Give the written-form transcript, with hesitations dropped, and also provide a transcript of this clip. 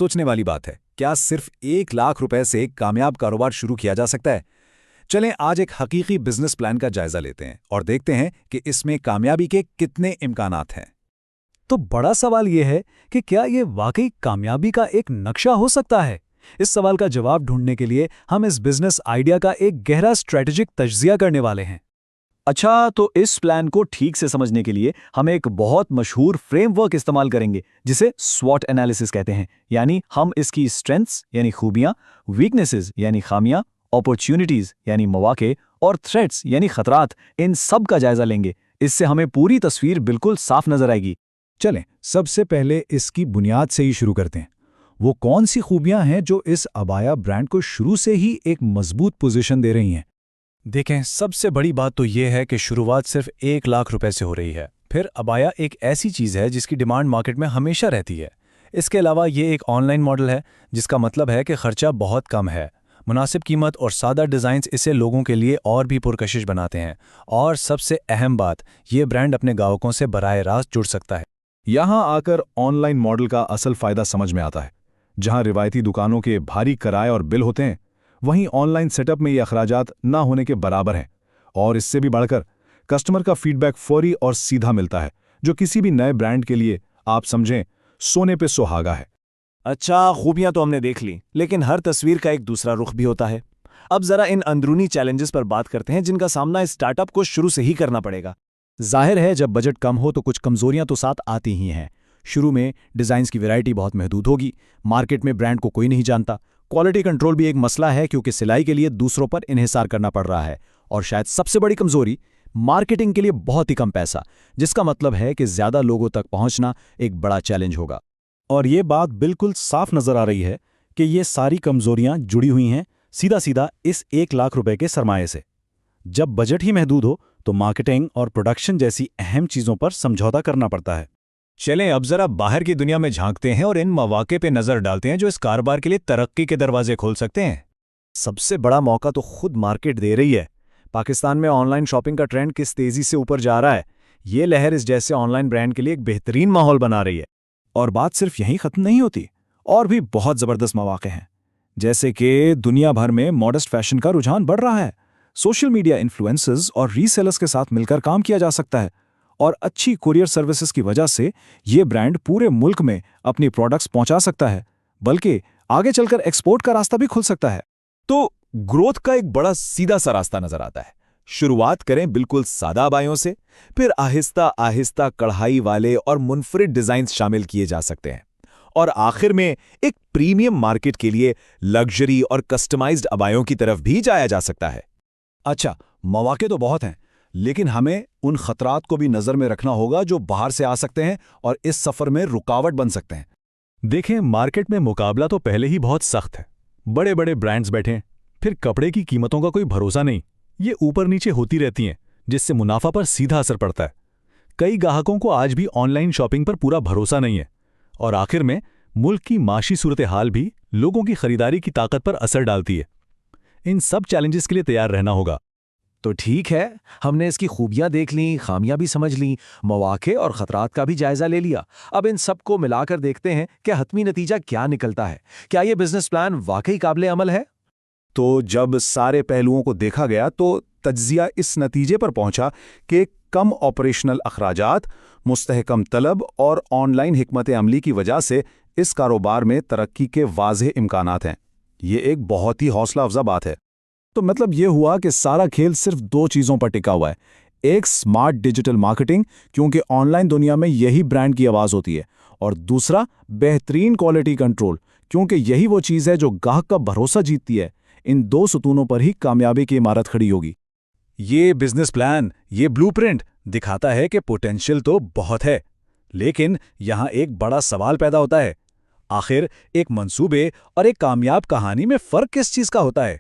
सोचने वाली बात है। क्या सिर्फ 1 लाख रुपए से एक कामयाब कारोबार शुरू किया जा सकता है? चलें आज एक हकीकी बिजनेस प्लान का जायजा लेते हैं और देखते हैं कि इसमें कामयाबी के कितने इम्कानात हैं। तो बड़ा सवाल यह है कि क्या ये वाकई कामयाबी का एक नक्शा हो सकता है? इस सवाल का जवाब ढूंढने के लिए हम इस बिजनेस आइडिया का एक गहरा स्ट्रेटेजिक तज्जिया करने वाले हैं। अच्छा, तो इस प्लान को ठीक से समझने के लिए हम एक बहुत मशहूर फ्रेमवर्क इस्तेमाल करेंगे जिसे स्वॉट एनालिसिस कहते हैं। यानी हम इसकी स्ट्रेंथ्स यानी खूबियां, वीकनेसेस यानी खामियां, अपॉर्चुनिटीज यानी मौके और थ्रेट्स यानी खतरात, इन सब का जायजा लेंगे। इससे हमें पूरी तस्वीर बिल्कुल साफ नजर आएगी। चलें सबसे पहले इसकी बुनियाद से ही शुरू करते हैं। वो कौन सी खूबियां हैं जो इस अबाया ब्रांड को शुरू से ही एक मजबूत पोजीशन दे रही हैं? देखें, सबसे बड़ी बात तो ये है कि शुरुआत सिर्फ 1 लाख रुपए से हो रही है। फिर अबाया एक ऐसी चीज़ है जिसकी डिमांड मार्केट में हमेशा रहती है। इसके अलावा ये एक ऑनलाइन मॉडल है, जिसका मतलब है कि खर्चा बहुत कम है। मुनासिब कीमत और सादा डिज़ाइंस इसे लोगों के लिए और भी पुरकशिश बनाते हैं। और सबसे अहम बात, ये ब्रांड अपने ग्राहकों से बराह रास्त जुड़ सकता है। यहां आकर ऑनलाइन मॉडल का असल फायदा समझ में आता है। जहां रिवायती दुकानों के भारी किराए और बिल होते हैं, वहीं ऑनलाइन सेटअप में ये अखराजात ना होने के बराबर हैं। और इससे भी बढ़कर कस्टमर का फीडबैक फौरी और सीधा मिलता है, जो किसी भी नए ब्रांड के लिए आप समझें सोने पे सुहागा है। अच्छा, खूबियां तो हमने देख ली, लेकिन हर तस्वीर का एक दूसरा रुख भी होता है। अब जरा इन अंदरूनी चैलेंजेस पर बात करते हैं जिनका सामना इस स्टार्टअप को शुरू से ही करना पड़ेगा। जाहिर है, जब बजट कम हो तो कुछ कमजोरियां तो साथ आती ही हैं। शुरू में डिज़ाइंस की वैरायटी बहुत महदूद होगी, मार्केट में ब्रांड को कोई नहीं जानता। क्वालिटी कंट्रोल भी एक मसला है, क्योंकि सिलाई के लिए दूसरों पर इन्हिसार करना पड़ रहा है। और शायद सबसे बड़ी कमजोरी, मार्केटिंग के लिए बहुत ही कम पैसा, जिसका मतलब है कि ज्यादा लोगों तक पहुंचना एक बड़ा चैलेंज होगा। और ये बात बिल्कुल साफ नजर आ रही है कि ये सारी कमजोरियां जुड़ी हुई हैं सीधा सीधा इस 1 लाख रुपए के सरमाए से। जब बजट ही महदूद हो तो मार्केटिंग और प्रोडक्शन जैसी अहम चीजों पर समझौता करना पड़ता है। चलें अब जरा बाहर की दुनिया में झांकते हैं और इन मौके पे नजर डालते हैं जो इस कारोबार के लिए तरक्की के दरवाजे खोल सकते हैं। सबसे बड़ा मौका तो खुद मार्केट दे रही है। पाकिस्तान में ऑनलाइन शॉपिंग का ट्रेंड किस तेजी से ऊपर जा रहा है। ये लहर इस जैसे ऑनलाइन ब्रांड के लिए एक बेहतरीन माहौल बना रही है। और बात सिर्फ यहीं खत्म नहीं होती, और भी बहुत जबरदस्त मौके हैं। जैसे कि दुनिया भर में मॉडेस्ट फैशन का रुझान बढ़ रहा है। सोशल मीडिया इन्फ्लुएंसर्स और रीसेलर्स के साथ मिलकर काम किया जा सकता है। और अच्छी कुरियर सर्विसेज की वजह से ये ब्रांड पूरे मुल्क में अपनी प्रोडक्ट्स पहुंचा सकता है, बल्कि आगे चलकर एक्सपोर्ट का रास्ता भी खुल सकता है। तो ग्रोथ का एक बड़ा सीधा सा रास्ता नजर आता है। शुरुआत करें बिल्कुल सादा अबायों से, फिर आहिस्ता आहिस्ता कढ़ाई वाले और मुनफरिद डिजाइन शामिल किए जा सकते हैं, और आखिर में एक प्रीमियम मार्केट के लिए लग्जरी और कस्टमाइज्ड अबायों की तरफ भी जाया जा सकता है। अच्छा, मौके तो बहुत हैं, लेकिन हमें उन खतरात को भी नजर में रखना होगा जो बाहर से आ सकते हैं और इस सफर में रुकावट बन सकते हैं। देखें, मार्केट में मुकाबला तो पहले ही बहुत सख्त है। बड़े बड़े ब्रांड्स बैठे हैं, फिर कपड़े की कीमतों का कोई भरोसा नहीं। ये ऊपर नीचे होती रहती हैं, जिससे मुनाफा पर सीधा असर पड़ता है। कई ग्राहकों को आज भी ऑनलाइन शॉपिंग पर पूरा भरोसा नहीं है। और आखिर में मुल्क की माशी सूरत हाल भी लोगों की खरीदारी की ताकत पर असर डालती है। इन सब चैलेंजेस के लिए तैयार रहना होगा। तो ठीक है, हमने इसकी खूबियां देख लीं, खामियां भी समझ लीं, मौके और खतरात का भी जायजा ले लिया। अब इन सब को मिलाकर देखते हैं कि हतमी नतीजा क्या निकलता है। क्या यह बिजनेस प्लान वाकई काबिले अमल है? तो जब सारे पहलुओं को देखा गया तो तज्जिया इस नतीजे पर पहुंचा कि कम ऑपरेशनल अखराजात, मुस्तहकम तलब और ऑनलाइन हिकमत अमली की वजह से इस कारोबार में तरक्की के वाज़ेह इम्कानात हैं। ये एक बहुत ही हौसला अफजा बात है। तो मतलब ये हुआ कि सारा खेल सिर्फ 2 चीज़ों पर टिका हुआ है। एक स्मार्ट डिजिटल मार्केटिंग, क्योंकि ऑनलाइन दुनिया में यही ब्रांड की आवाज़ होती है, और दूसरा बेहतरीन क्वालिटी कंट्रोल, क्योंकि यही वो चीज़ है जो ग्राहक का भरोसा जीतती है। इन 2 सुतूनों पर ही कामयाबी की इमारत खड़ी होगी। ये बिजनेस प्लान, ये ब्लूप्रिंट दिखाता है कि पोटेंशियल तो बहुत है, लेकिन यहां एक बड़ा सवाल पैदा होता है। आखिर एक मंसूबे और एक कामयाब कहानी में फर्क किस चीज का होता है?